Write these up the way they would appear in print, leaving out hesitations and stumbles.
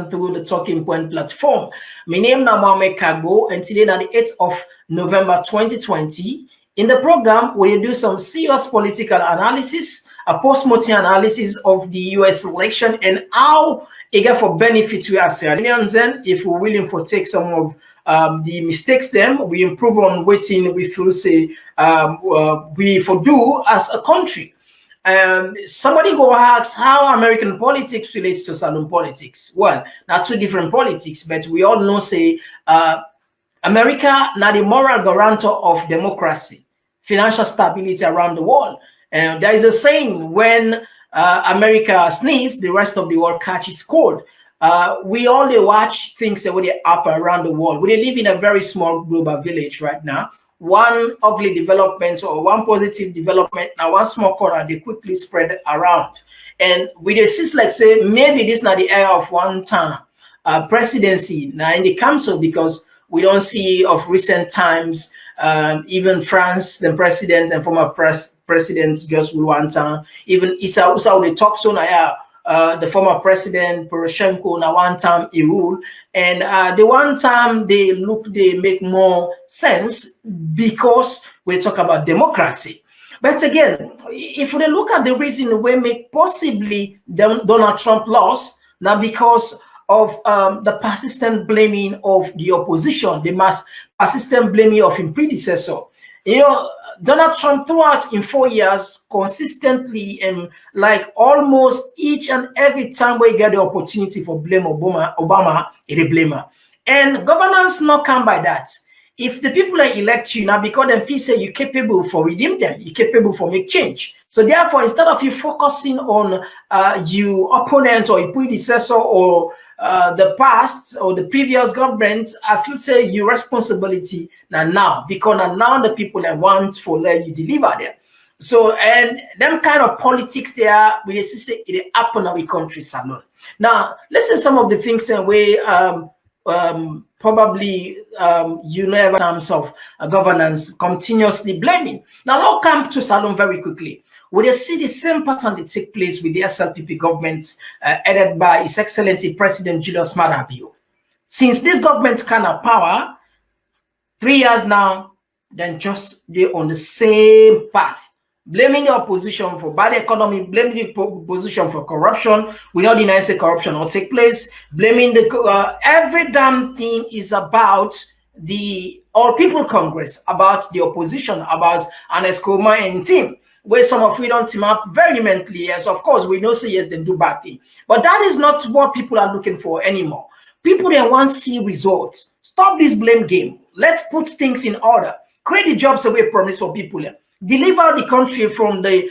through the Talking Point platform. My name is Mohamed Kagbo, and today, on the 8th of November 2020, in the program, we do some serious political analysis, a post-mortem analysis of the US election and how it got for benefit we as Iranians, and if we're willing to take some of the mistakes them, we improve on waiting, we feel say we for do as a country. Somebody go ask how American politics relates to Salon politics. Well, not two different politics, but we all know say America not the moral guarantor of democracy, financial stability around the world. And there is a saying, when America sneezes, the rest of the world catches cold. We only watch things that they happen around the world. We live in a very small global village right now. One ugly development or one positive development, now one small corner, they quickly spread around. And we just like say, maybe this is not the era of one time presidency now in the council, because we don't see of recent times, even France, the president and former president just one time, even Issa they talk so now. The former president Poroshenko now one time he ruled, and the one time they make more sense because we talk about democracy. But again, if we look at the reason we make possibly Donald Trump lost, now because of the persistent blaming of the opposition, the mass persistent blaming of his predecessor. You know, Donald Trump throughout in 4 years consistently and like almost each and every time we get the opportunity for blame Obama, he blame her. And governance not come by that. If the people that elect you now, because they feel say you're capable for redeem them, you're capable for make change. So therefore, instead of you focusing on your opponent or your predecessor or the past or the previous government, I feel say your responsibility now because now the people that want for let you deliver them. So and them kind of politics there we say it happen in our country salon. Now listen some of the things that we probably you know in terms of governance continuously blaming. Now I'll come to salon very quickly. We see the same pattern that take place with the SLPP government headed by His Excellency President Julius Marabio. Since this government kind of power, 3 years now, then just they're on the same path, blaming the opposition for bad economy, blaming the opposition for corruption. We not deny say corruption will take place, blaming the every damn thing is about the All People Congress, about the opposition, about Anescoma and team. Where some of we don't team up vehemently, yes, of course, we know say yes, they do bad thing. But that is not what people are looking for anymore. People they want to see results. Stop this blame game. Let's put things in order. Create the jobs that we promise for people. Deliver the country from the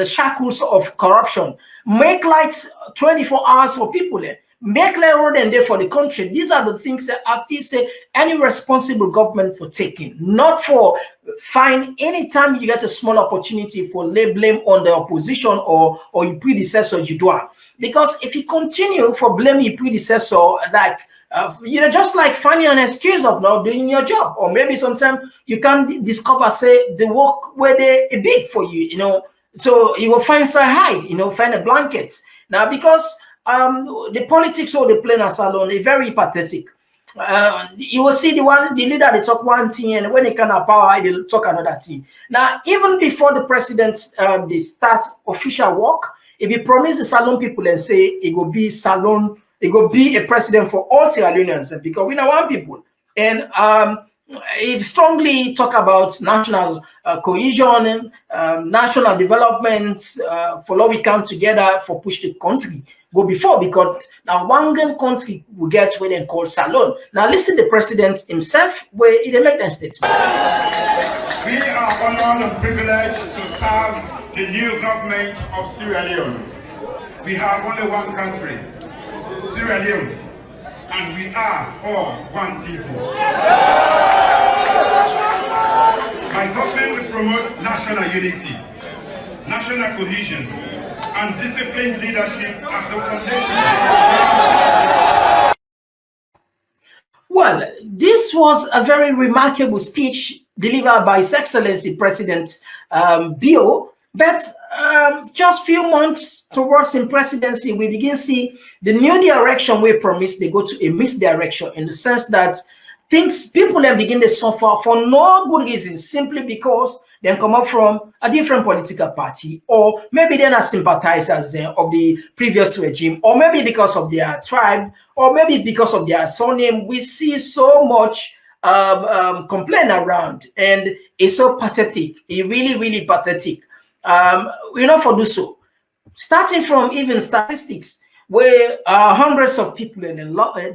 shackles of corruption. Make lights 24 hours for people. Make light road and day for the country. These are the things that I feel say any responsible government for taking, not for find anytime you get a small opportunity for lay blame on the opposition or your predecessor you do. Because if you continue for blaming your predecessor, like you know, just like finding an excuse of not doing your job, or maybe sometimes you can discover say the work where they big for you, you know, so you will find some hide, you know, find a blanket now because the politics of the plain salon is very pathetic. You will see the leader they talk one thing, and when they can have power, they'll talk another thing. Now, even before the president they start official work, if he promise the salon people and say it will be salon, it will be a president for all Sierra Leoneans, because we know one people. And he strongly talk about national cohesion, national development, for all we come together for push the country. Go before, because now one country will get what they call salon. Now listen to the president himself where he make that statement. We are honored and privileged to serve the new government of Sierra Leone. We have only one country, Sierra Leone, and we are all one people. My government will promote national unity, national cohesion, and disciplined leadership as the foundation. Well, this was a very remarkable speech delivered by His Excellency President Bio, But just few months towards in presidency, we begin see the new direction we promised. They go to a misdirection in the sense that things people then begin to suffer for no good reason, simply because they come up from a different political party, or maybe they're not sympathizers of the previous regime, or maybe because of their tribe, or maybe because of their surname. We see so much complaint around, and it's so pathetic. It really, really pathetic. We know for do so. Starting from even statistics, where hundreds of people and they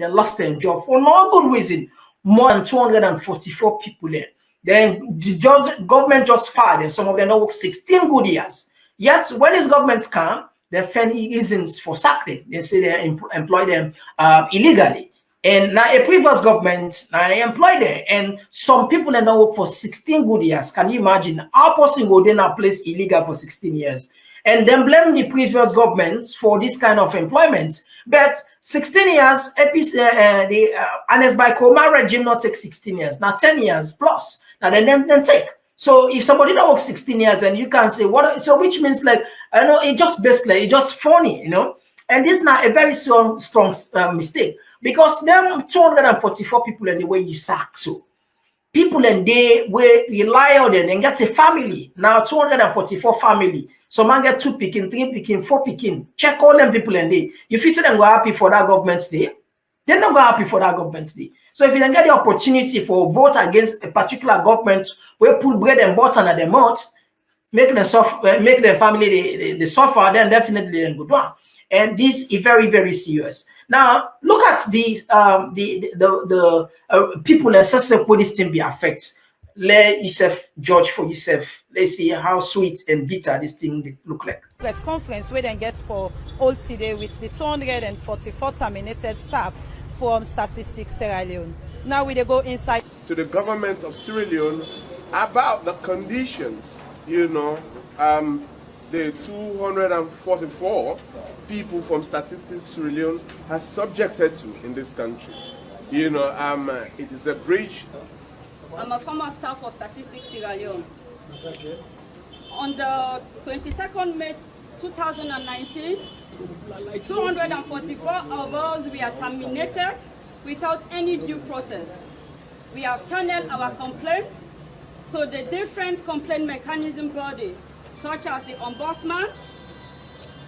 lost their job for no good reason, more than 244 people there. Then the government just fired them. Some of them work 16 good years. Yet when these governments come, they find reasons for sacking. They say they employ them illegally. And now a previous government now employed them, and some people that now work for 16 good years. Can you imagine how person will then place illegal for 16 years? And then blame the previous governments for this kind of employment. But 16 years, the Anes by Koma regime not take 16 years, now 10 years plus. Now then take. So if somebody that works 16 years and you can say what, so which means like, I know it just basically, it's just funny, you know. And this is not a very strong mistake, because them 244 people in the way you sack so. People and they will rely on them and get a family. Now 244 family. So man get 2 picking, 3 picking, 4 picking. Check all them people and they. If you see them go happy for that government's day, they're not go happy for that government's day. So if you don't get the opportunity for vote against a particular government where put bread and butter on the mouth, make them suffer, make their family they suffer, then definitely they go down. And this is very, very serious. Now look at the people that successful this thing be affected. Let yourself judge for yourself. Let's see how sweet and bitter this thing look like. Press conference where then get for all today with the 244 terminated staff from Statistics Sierra Leone. Now we go inside to the government of Sierra Leone about the conditions, you know, the 244 people from Statistics Sierra Leone are subjected to in this country. You know, it is a breach. I'm a former staff of Statistics Sierra Leone. On the 22nd May 2019, 244 of us were terminated without any due process. We have channeled our complaint to the different complaint mechanism bodies, such as the Ombudsman,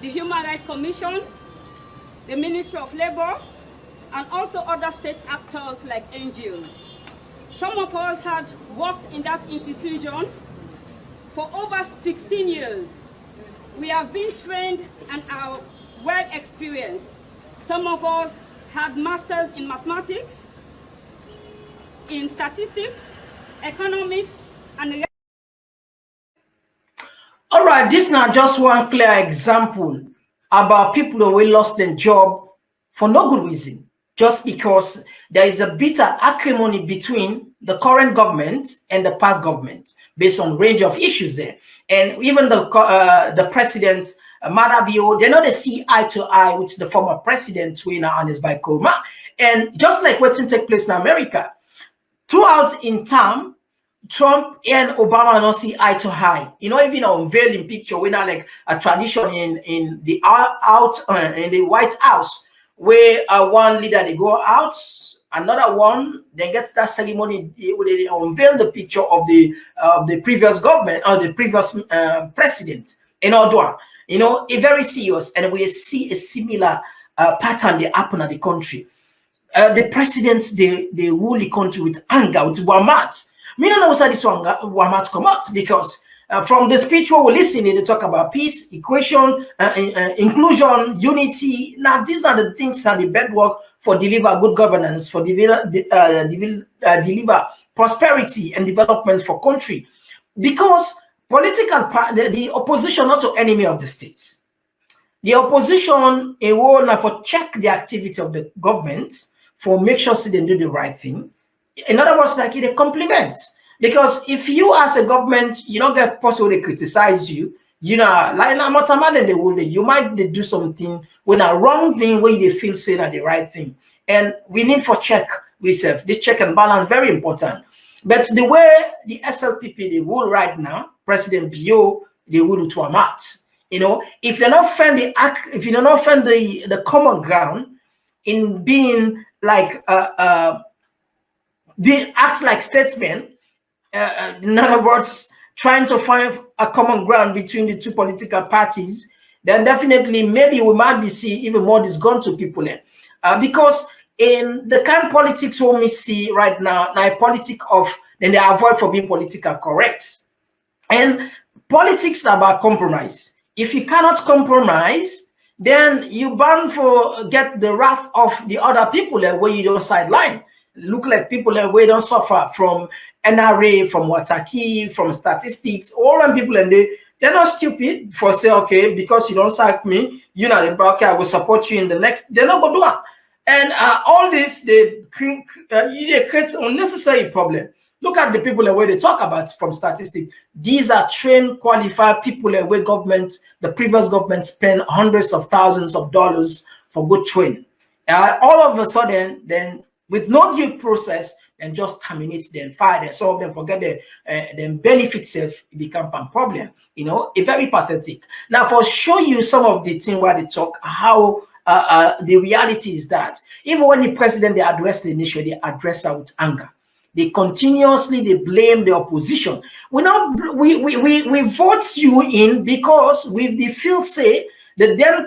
the Human Rights Commission, the Ministry of Labor, and also other state actors like NGOs. Some of us had worked in that institution for over 16 years. We have been trained and are well experienced. Some of us had masters in mathematics, in statistics, economics, and all right, this is not just one clear example about people who lost their job for no good reason, just because there is a bitter acrimony between the current government and the past government based on range of issues there. And even the president, Marabio, they know they see eye to eye with the former president, Twina Anes by Koma. And just like what's take place in America, throughout in time, Trump and Obama don't see eye to eye. You know, even unveiling picture, we not like a tradition in the in the White House, where one leader they go out, another one then gets that ceremony where they unveil the picture of the previous government or the previous president in Odwa. You know, it's very serious, and we see a similar pattern they happen at the country. The presidents they rule the country with anger, with wamat. Me don't know what's this one wamat come out, because from the speech we listen, they talk about peace, equation, inclusion, unity. Now these are the things that the bedrock for deliver good governance, for deliver prosperity and development for country. Because the opposition not to enemy of the states. The opposition a role now for check the activity of the government, for make sure they do the right thing. In other words, like they compliment. Because if you as a government, you don't get possible to criticize you, you know, like they will, you might do something when a wrong thing where they feel say that the right thing. And we need for check ourselves. This check and balance very important. But the way the SLPP they rule right now, President Bio, they would to Amat. You know, if you're not find the common ground in being like they act like statesmen, in other words, trying to find a common ground between the two political parties, then definitely maybe we might be seeing even more disgruntled people there. Because in the kind of politics what we see right now, politics of, then they avoid for being political correct. And politics are about compromise. If you cannot compromise, then you bound for get the wrath of the other people where you don't sideline. Look like people where don't suffer from NRA, from Wataki, from statistics, all them people, and they're not stupid for say, okay, because you don't sack me, you know, okay, I will support you in the next. They're not going to do that. And all this, they create unnecessary problem. Look at the people where they talk about from statistics. These are trained, qualified people where the previous government spent hundreds of thousands of dollars for good training. All of a sudden, then with no due process, and just terminate them, fire them, some of them forget the benefits of become a problem. You know, it's very pathetic. Now, for show you some of the things where they talk, how the reality is that even when the president they address the nation, they address her with anger. They continuously blame the opposition. We vote you in because with the field say the then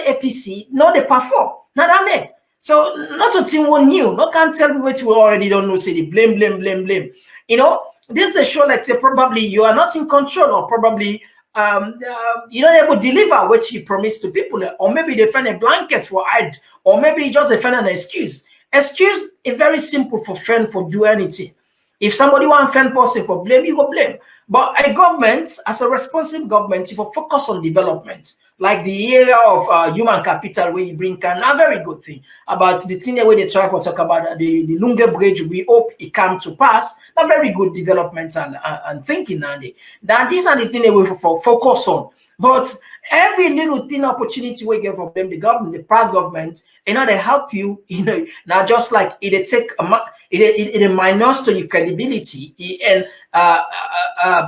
APC not they perform. Not that made. So not a thing one new. No can't tell me what you already don't know. Say the blame. You know, this is a show like say probably you are not in control, or probably you're not able to deliver what you promised to people, or maybe they find a blanket for hide, or maybe just they find an excuse. Excuse is very simple for friend for do anything. If somebody want friend person for blame, you go blame. But a government, as a responsible government, you will focus on development. Like the area of human capital where you bring can a very good thing. About the thing where they try to talk about the Lunga Bridge, we hope it come to pass. A very good development and thinking, Andy. That these are the things we focus on. But every little thing opportunity we get from them, the government, the past government, you know, they help you, you know, now just like it take it minus to your credibility, and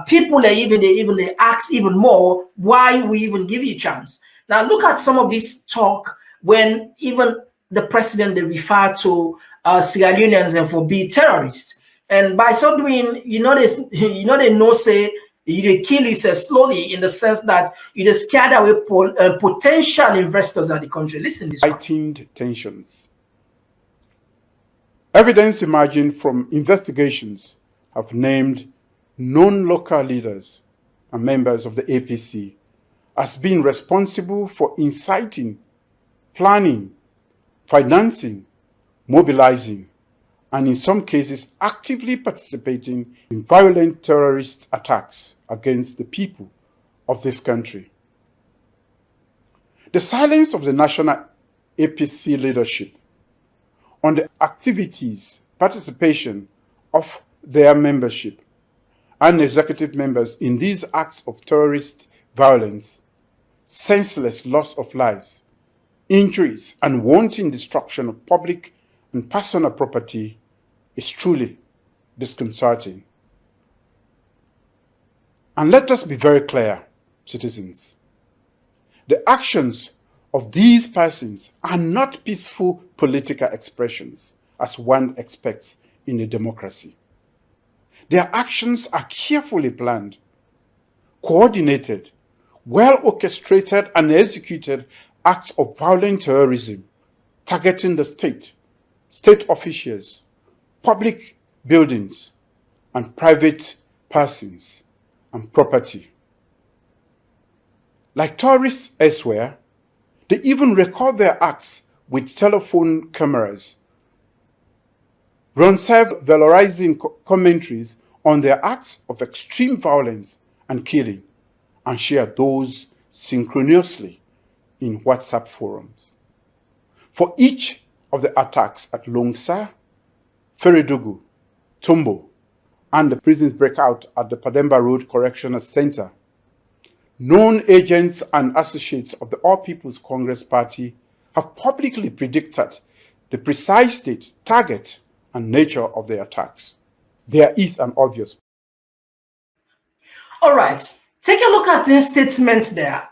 people they ask even more why we even give you a chance. Now look at some of this talk when even the president they refer to Sierra Leoneans and for being terrorists, and by so doing, you know they know say you kill yourself slowly in the sense that you scared away potential investors at the country. Listen to this. Heightened tensions. Evidence emerging from investigations have named known local leaders and members of the APC as being responsible for inciting, planning, financing, mobilizing, and in some cases actively participating in violent terrorist attacks against the people of this country. The silence of the national APC leadership on the activities, participation of their membership and executive members in these acts of terrorist violence, senseless loss of lives, injuries, and wanton destruction of public and personal property is truly disconcerting. And let us be very clear, citizens. The actions of these persons are not peaceful political expressions, as one expects in a democracy. Their actions are carefully planned, coordinated, well orchestrated and executed acts of violent terrorism targeting the state, state officials, public buildings, and private persons and property. Like tourists elsewhere, they even record their acts with telephone cameras, run self-valorizing commentaries on their acts of extreme violence and killing, and share those synchronously in WhatsApp forums. For each of the attacks at Longsa, Feridugu, Tombo, and the prisons breakout at the Pademba Road Correctional Center, known agents and associates of the All People's Congress Party have publicly predicted the precise date, target, and nature of the attacks. There is an obvious. All right. Take a look at the statements there.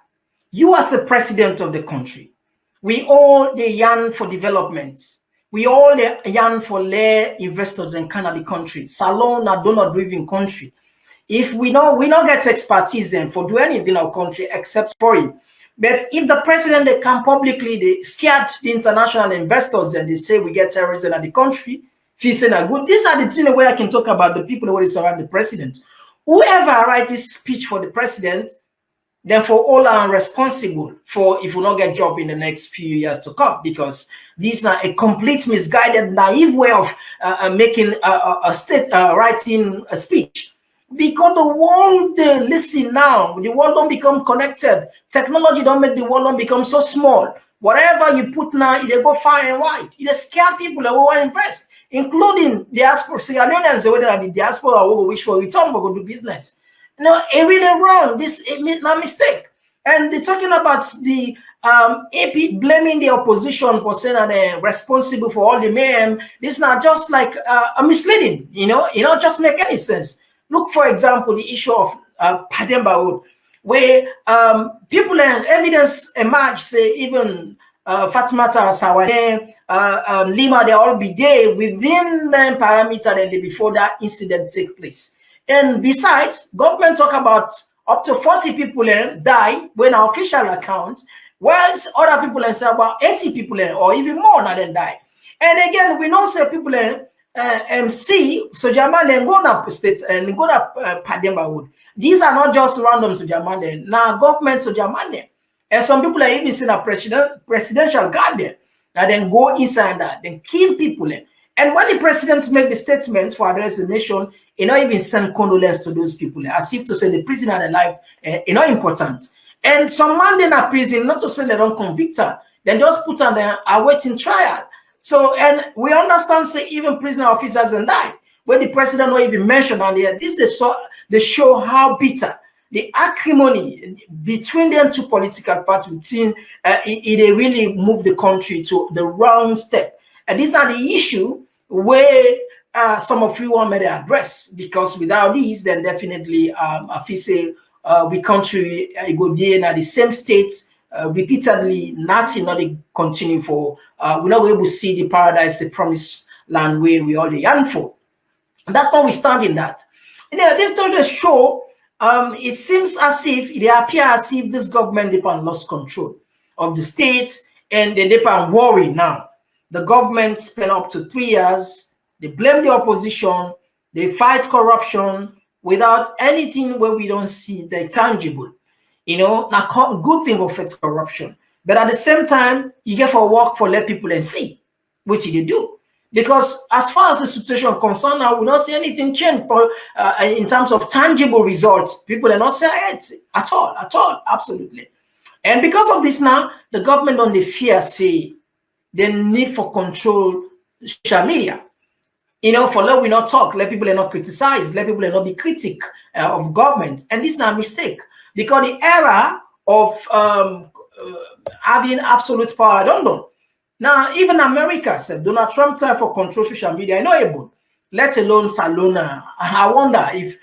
You as a president of the country, we all the yearn for development. We all yearn for lay investors in Canada country. Salon a donor driven country. If we don't get expertise then for do anything in our country except foreign. But if the president they come publicly, they scared the international investors and they say we get terrorism in the country, facing a good. These are the things where I can talk about the people who surround the president. Whoever write this speech for the president, therefore all are responsible for if we not get job in the next few years to come, because these are a complete misguided, naive way of making a state writing a speech. Because the world listen now, the world don't become connected. Technology don't make the world don't become so small. Whatever you put now, they go far and wide. It scare people that will invest, including diaspora, LEONEANS, whether the diaspora will wish for return, but go do business. No, it really wrong. This is not a mistake. And they're talking about the AP blaming the opposition for saying that they're responsible for all the mayhem. This is not just like a misleading, just make any sense. Look, for example, the issue of Pademba Road, where people and evidence emerge, say even Fatmata, Sawane, Lima, they all be there within the parameter that before that incident take place. And besides, government talk about up to 40 people die when our official account, whilst other people say about 80 people or even more now than die. And again, we know say people MC, so German and go up state and go up Pademba Wood. These are not just random so German. Now government so German. And some people are even seeing a presidential guard there. And then go inside that, then kill people. And when the president make the statements for address the nation, not even send condolence to those people, as if to say the prison and the life not important. And some man in a prison, not to say they don't convict her, then just put on there awaiting trial. So, and we understand, say, even prisoner officers and die, when the president not even mentioned on there. This they show how bitter the acrimony between them two political parties, it really moved the country to the wrong step. And these are the issue where some of you want me to address, because without these, then definitely I feel say we country go there in the same states repeatedly, nothing not continue for we're not able to see the paradise, the promised land where we all yearn for. That's why we stand in that. This does show it seems as if it appears as if this government depend lost control of the states and they depend worry now. The government spent up to 3 years, they blame the opposition, they fight corruption without anything where we don't see the tangible. Now good thing affects corruption. But at the same time, you get for work for let people and see, which you do. Because as far as the situation is concerned, now we don't see anything change in terms of tangible results. People are not saying it at all, absolutely. And because of this now, the government on the fear say the need for control social media. For let we not talk, let people not criticize, let people not be critic of government. And this is not a mistake. Because the era of having absolute power, I don't know. Now, even America said Donald Trump tried for control social media, able, let alone Salona. I wonder if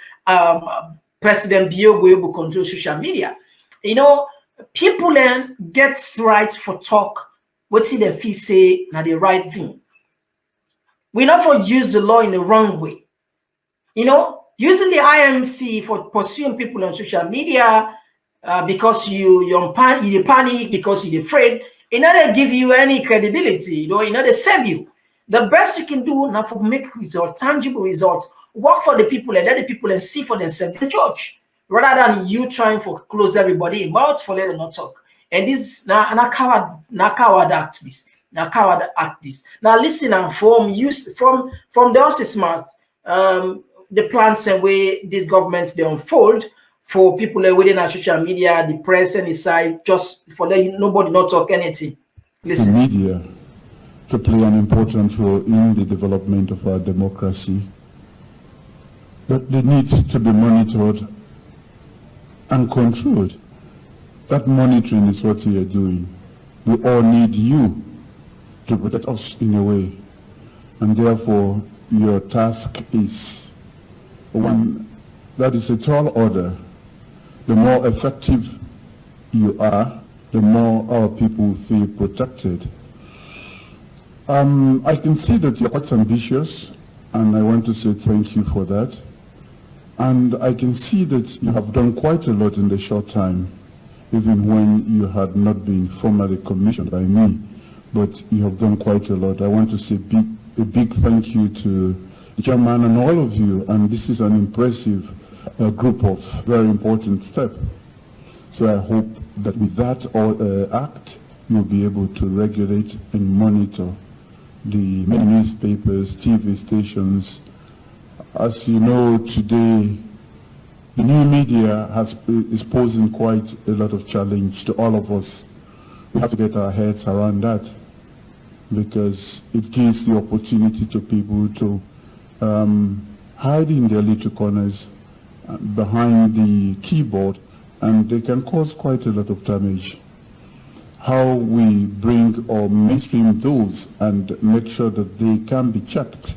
President Bio will able to control social media. People then gets right for talk, what see the fee say now the right thing. We not for use the law in the wrong way. Using the IMC for pursuing people on social media because you panic, because you're afraid, it not give you any credibility, it not save you. The best you can do now for make result, tangible results, work for the people and let the people and see for themselves the judge, rather than you trying for close everybody mouth for let them not talk. And this now coward act this. Now coward act this. Now listen and from the horse's mouth. The plans and way these governments they unfold for people within our social media, the press and the side, just for letting nobody not talk anything. Listen. The media to play an important role in the development of our democracy, but they need to be monitored and controlled. That monitoring is what you are doing. We all need you to protect us in a way, and therefore your task is one that is a tall order the more effective you are, the more our people feel protected. I can see that you're quite ambitious, and I want to say thank you for that. And I can see that you have done quite a lot in the short time, even when you had not been formally commissioned by me, but you have done quite a lot. I want to say a big thank you to the chairman and all of you, and this is an impressive group of very important steps. So I hope that with that act, you'll be able to regulate and monitor the many newspapers, TV stations. As you know, today, the new media is posing quite a lot of challenge to all of us. We have to get our heads around that, because it gives the opportunity to people to hide in their little corners behind the keyboard, and they can cause quite a lot of damage. How we bring or mainstream those and make sure that they can be checked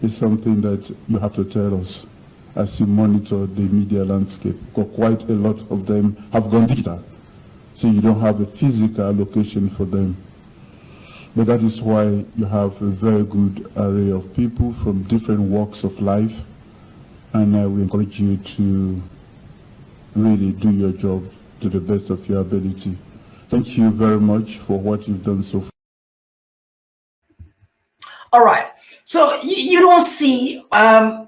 is something that you have to tell us as you monitor the media landscape, because quite a lot of them have gone digital, so you don't have a physical location for them. But that is why you have a very good array of people from different walks of life, and we encourage you to really do your job to the best of your ability. Thank you very much for what you've done so far. All right. So you don't see the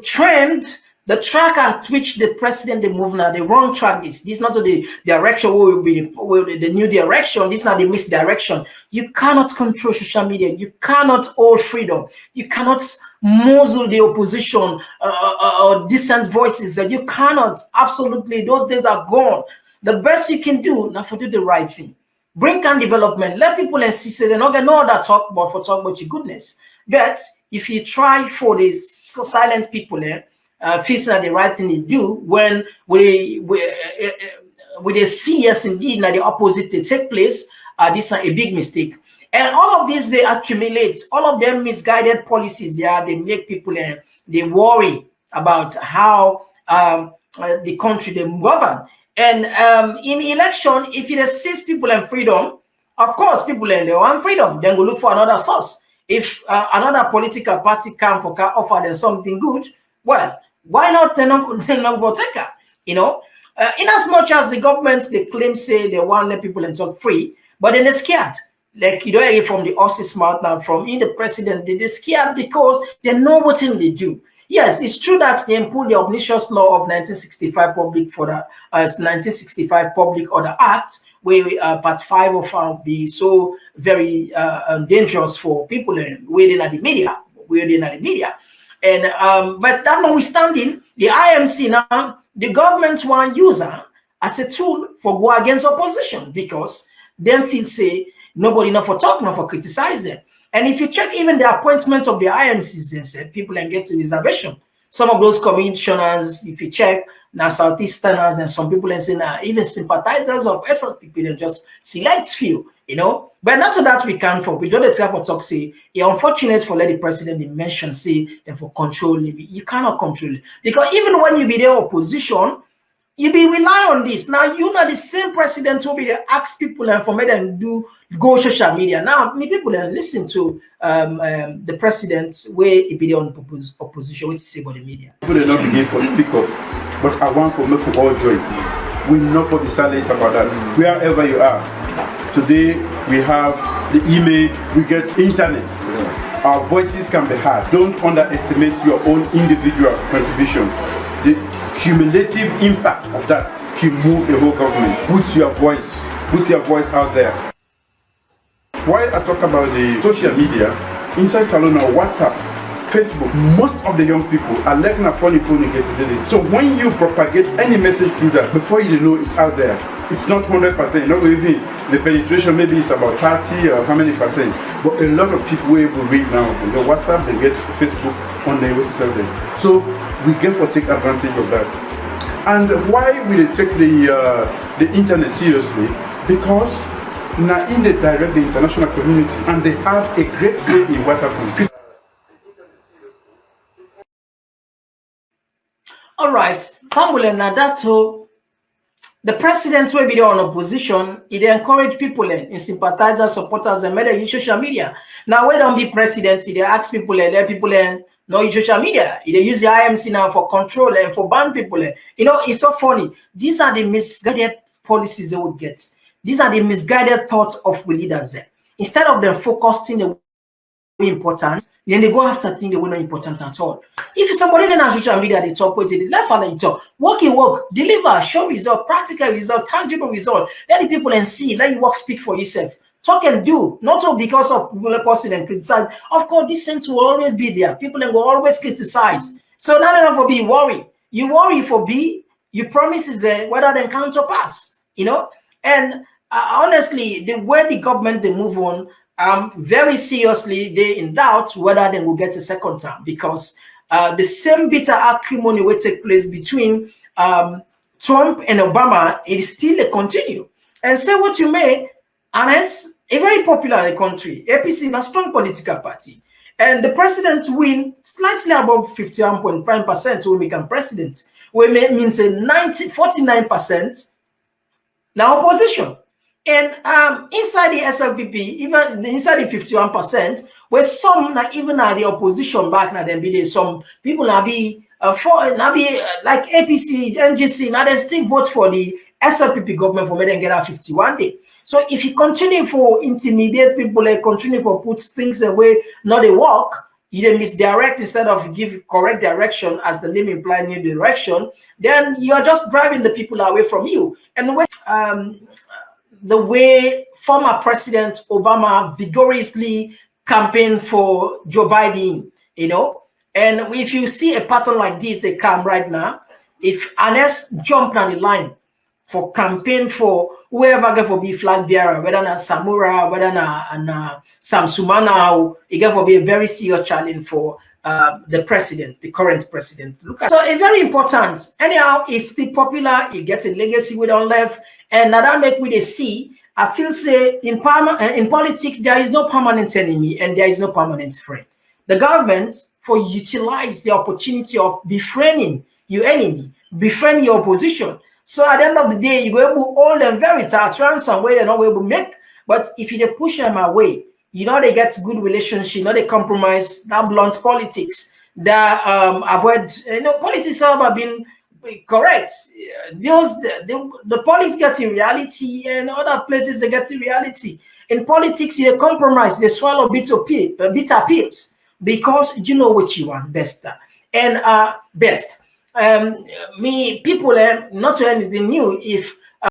trend, the track at which the president they move now, the wrong track. This is not the direction will be the new direction. This is not the misdirection. You cannot control social media. You cannot hold freedom. You cannot muzzle the opposition or dissent voices. That you cannot. Absolutely, those days are gone. The best you can do now for do the right thing. Bring can development. Let people insist they're not gonna know that talk about your goodness. But if you try for these silent people there, facing the right thing to do when we see yes indeed now the opposite they take place, this is a big mistake. And all of this they accumulate, all of them misguided policies. They make people they worry about how the country they govern. And in election, if it assists people in freedom, of course, people in their own freedom, then go look for another source. If another political party can offer them something good, well, why not turn up for taker? You know, in as much as the government they claim say they want let people and talk free, but then they're scared. Like you don't hear from the horse's mouth now, from in the president, they're scared because they know what thing they do. Yes, it's true that they pulled the obnoxious law of 1965 Public for the 1965 Public Order Act, where Part 5 of be so very dangerous for people waiting at the media, And but that notwithstanding, the IMC now, the government want user as a tool for go against opposition, because them feel say nobody not for talk, not for criticize them. And if you check even the appointment of the IMCs, they said people can get a reservation. Some of those commissioners, if you check, now Southeasterners and some people and say now even sympathizers of SLPP, they just select few, you know. But not so that we can for we don't try for talk say it's unfortunate for let the president mention say and for control you cannot control it, because even when you be the opposition, you be rely on this. Now you know the same president who be there ask people and for me them do go social media. Now me people listen to the president where he be on opposition, what to say about the media. People will not begin to speak up, but I want to make all joy. We not for the silent about that. Wherever you are, today we have the email, we get internet. Our voices can be heard. Don't underestimate your own individual contribution. The cumulative impact of that can move the whole government. Put your voice out there. While I talk about the social media, inside Salon or WhatsApp, Facebook, most of the young people are lacking a funny phone against. So when you propagate any message through that, before you know it's out there, it's not 100%. Not even the penetration maybe it's about 30 or how many percent. But a lot of people will read now on the WhatsApp, they get Facebook on the website. So we get to take advantage of that. And why we take the internet seriously? Because now in they direct the international community and they have a great say in what happens. All right. Pamela, now that's who the president will be there on opposition. He encourage people and sympathizers, supporters, and made use social media. Now, we don't be president, they ask people and let people no use social media. They use the IMC now for control and for ban people. You know, it's so funny. These are the misguided policies they would get. These are the misguided thoughts of the leaders there. Instead of them focusing the important, then they go after things that were not important at all. If somebody then on social media, they talk with it, left and talk, work, deliver, show result, practical result, tangible result. Let the people and see, let you work, speak for yourself. Talk and do, not all because of people person and criticize. Of course, this sense will always be there. People will always criticize. So not enough for be worry. You worry for B, you promises whether they counterpass, you know. And honestly, the way the government they move on, very seriously, they in doubt whether they will get a second term, because the same bitter acrimony will take place between Trump and Obama. It is still a continue. And say what you may, unless a very popular in the country, APC is a strong political party, and the president win slightly above 51.5% will become president, which means a 49% now opposition. And inside the SLPP, even inside the 51%, where some not even are the opposition back now, then be there. Some people now be like APC, NGC, now they still vote for the SLPP government for me then get a 51 day. So if you continue for intimidate people, like continue for put things away, not they work, you then misdirect instead of give correct direction, as the name implies, new direction, then you're just driving the people away from you. And when the way former President Obama vigorously campaigned for Joe Biden, you know, and if you see a pattern like this, they come right now. If Anes jump on the line for campaign for whoever get for be flag bearer, whether not Samura, whether not Sam Sumana, it get for be a very serious challenge for the president, the current president. Look at so it's very important. Anyhow, it's still popular. It gets a legacy we don't left. And now that make we see, I feel say in politics, there is no permanent enemy and there is no permanent friend. The government for utilize the opportunity of befriending your enemy, befriending your opposition. So at the end of the day, you will able to hold them very tight, ransom where they're not able to make. But if you push them away, you know they get good relationship, you know they compromise, that blunt politics, that avoid, you know, politics have been correct. The politics get in reality, and other places they get in reality. In politics, you compromise, they swallow bitter pills because you know what you want best. And best. Me people not to anything new. If